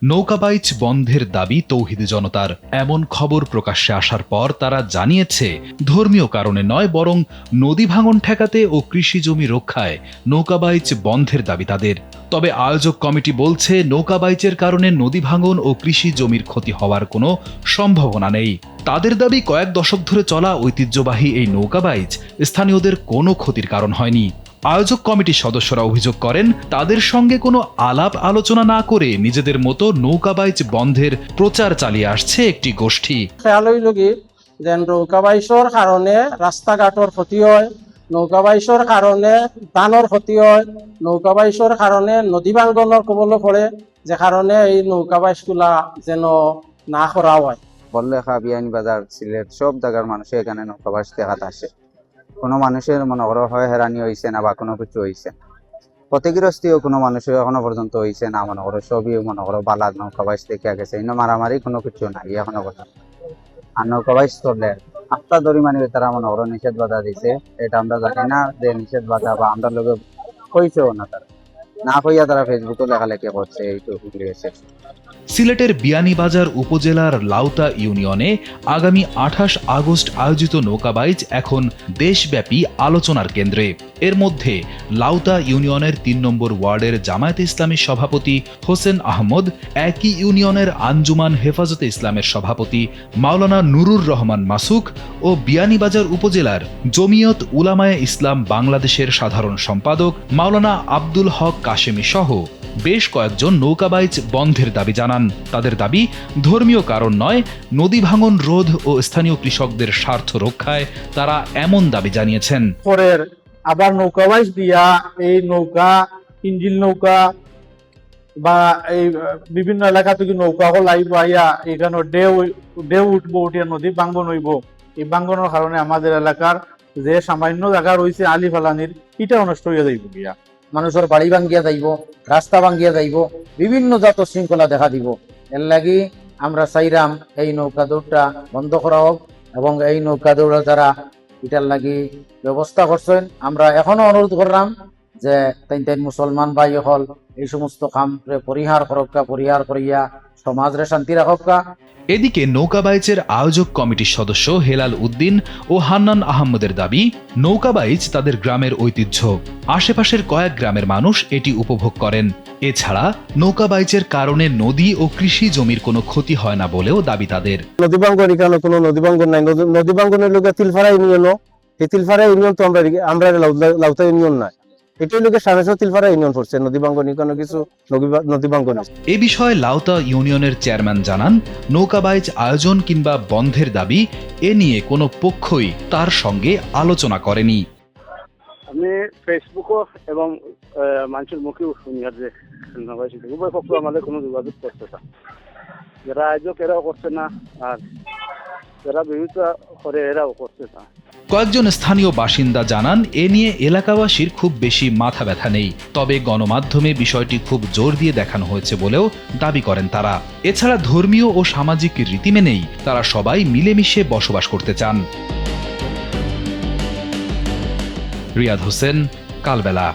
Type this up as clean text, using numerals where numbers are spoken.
নৌকাবাইচ বন্ধের দাবি তৌহিদি জনতার। এমন খবর প্রকাশ্যে আসার পর তারা জানিয়েছে, ধর্মীয় কারণে নয়, বরং নদী ভাঙন ঠেকাতে ও কৃষি জমি রক্ষায় নৌকাবাইচ বন্ধের দাবি তাদের। তবে আয়োজক কমিটি বলছে, নৌকাবাইচের কারণে নদী ভাঙন ও কৃষি জমির ক্ষতি হওয়ার কোনো সম্ভাবনা নেই। তাদের দাবি, কয়েক দশক ধরে চলা ঐতিহ্যবাহী এই নৌকাবাইচ স্থানীয়দের কোনো ক্ষতির কারণ হয়নি। আয়োজক কমিটির সদস্যরা অভিযোগ করেন, তাদের সঙ্গে কোনো আলাপ আলোচনা না করে নিজেদের মতো নৌকাবাইচ বন্ধের প্রচার চালিয়ে আসছে একটি গোষ্ঠী। খেয়াল হইল কি যে নৌকাবাইচর কারণে রাস্তাঘাটর ক্ষতি হয়, নৌকাবাইচর কারণে ধানের ক্ষতি হয়, নৌকাবাইচর কারণে নদী ভাঙ্গনের কবলে পড়ে, যে কারণে এই নৌকাবাইচগুলা যেন না করা হয়। বড়লেখা, বিয়ানীবাজার, সিলেট সব জায়গার মানুষ এখানে নৌকাবাস দেখাতে আসে। কোনো মানুষের মনে করো হয় হেরানি হয়েছে না বা কোনো কিছু হয়েছে, ক্ষতিগ্রস্তিও কোনো মানুষের এখনো পর্যন্ত হয়েছে না। মনে করো সবই মনে করো বালাদ নৌকাবাস দেখে গেছে, ইনো মারামারি কোনো কিছু নাই এখনো পর্যন্ত। আর নৌকাবাস চললে আত্মা দরিমানি তারা মনে করো নিষেধ বাধা দিছে, এটা আমরা জানি না যে নিষেধ বাধা বা আমরা লোকে কইছেও না, তারা না কইয়া তারা ফেসবুকে লেখালেখি করছে, এইটুকু গেছে। সিলেটের বিয়ানীবাজার উপজেলার লাউতা ইউনিয়নে আগামী 28 আগস্ট আয়োজিত নৌকাবাইচ এখন দেশব্যাপী আলোচনার কেন্দ্রে। এর মধ্যে লাউতা ইউনিয়নের ৩ নম্বর ওয়ার্ডের জামায়াতে ইসলামীর সভাপতি হোসেন আহমদ, একই ইউনিয়নের আঞ্জুমান হেফাজতে ইসলামের সভাপতি মাওলানা নুরুর রহমান মাসুক ও বিয়ানীবাজার উপজেলার জমিয়ত উলামায়ে ইসলাম বাংলাদেশের সাধারণ সম্পাদক মাওলানা আব্দুল হক কাশেমি সহ বেশ কয়েকজন নৌকাবাইচ বন্ধের দাবি জানান। তাদের দাবি, ধর্মীয় কারণ নয়, নদী ভাঙন রোধ ও স্থানীয় কৃষকদের স্বার্থ রক্ষায় তারা এমন দাবি জানিয়েছেন। পরের আবার নৌকাবাইচ দিয়া এই নৌকা, ইঞ্জিল নৌকা বা এই বিভিন্ন এলাকা থেকে নৌকা হল আইব, আইয়া এখানে ঢেউ উঠবো, উঠিয়া নদী ভাঙ্গন হইব। এই ভাঙ্গনের কারণে আমাদের এলাকার যে সামান্য জায়গা রয়েছে আলি ফালানির, এটা নষ্ট হইয়া যাইব গিয়া, মানুষের বাড়ি ভাঙ্গিয়া যাইব, রাস্তা ভাঙ্গিয়া যাইব, বিভিন্ন জাত শৃঙ্খলা দেখা দিব। এর লাগি আমরা চাইরাম এই নৌকা দৌড়টা বন্ধ করা হোক এবং এই নৌকা দৌড়া যারা এটার লাগি ব্যবস্থা করছেন, আমরা এখনো অনুরোধ করলাম যে তাই মুসলমান ভাই হল এই সমস্ত কাম পরিহার করক্কা, পরিহার করিয়া সমাজরে শান্তি রাখক্কা। এদিকে নৌকাবাইচের আয়োজক কমিটির সদস্য হেলাল উদ্দিন ও হান্নান আহমদের দাবি, নৌকাবাইচ তাদের গ্রামের ঐতিহ্য, আশেপাশের কয়েক গ্রামের মানুষ এটি উপভোগ করেন। এছাড়া নৌকাবাইচের কারণে নদী ও কৃষি জমির কোনো ক্ষতি হয় না বলেও দাবি তাদের। নদী ভাঙ্গন এখানে কোনো নদী ভাঙ্গন নাই। নদী ভাঙ্গনের লোক তিলফাড়া ইউনিয়নও, এই তিলফাড়া ইউনিয়ন তো আমরা লাউতা ইউনিয়ন নাই, এটাই লোকের সামনে তিলফাড়া ইউনিয়ন পড়ছে। নদী ভাঙ্গন কোনো কিছু নদী ভাঙ্গন। এ বিষয়ে লাউতা ইউনিয়নের চেয়ারম্যান জানান, নৌকাবাইচ আয়োজন কিংবা বন্ধের দাবি এ নিয়ে কোনো পক্ষই তার সঙ্গে আলোচনা করেনি। আমি ফেসবুকও এবং মানুষের মুখেও শুনি যে উভয় পক্ষ আমাদের কোনো যোগাযোগ করছে না, যারা আয়োজক এরাও করছে না, আর যারা বিরোধিতা করে এরাও করছে না। কয়েকজন স্থানীয় বাসিন্দা জানান, এ নিয়ে এলাকাবাসীর খুব বেশি মাথা ব্যথা নেই, তবে গণমাধ্যমে বিষয়টি খুব জোর দিয়ে দেখানো হয়েছে বলেও দাবি করেন তারা। এছাড়া ধর্মীয় ও সামাজিক রীতি মেনেই তারা সবাই মিলেমিশে বসবাস করতে চান। রিয়াদ হোসেন, কালবেলা।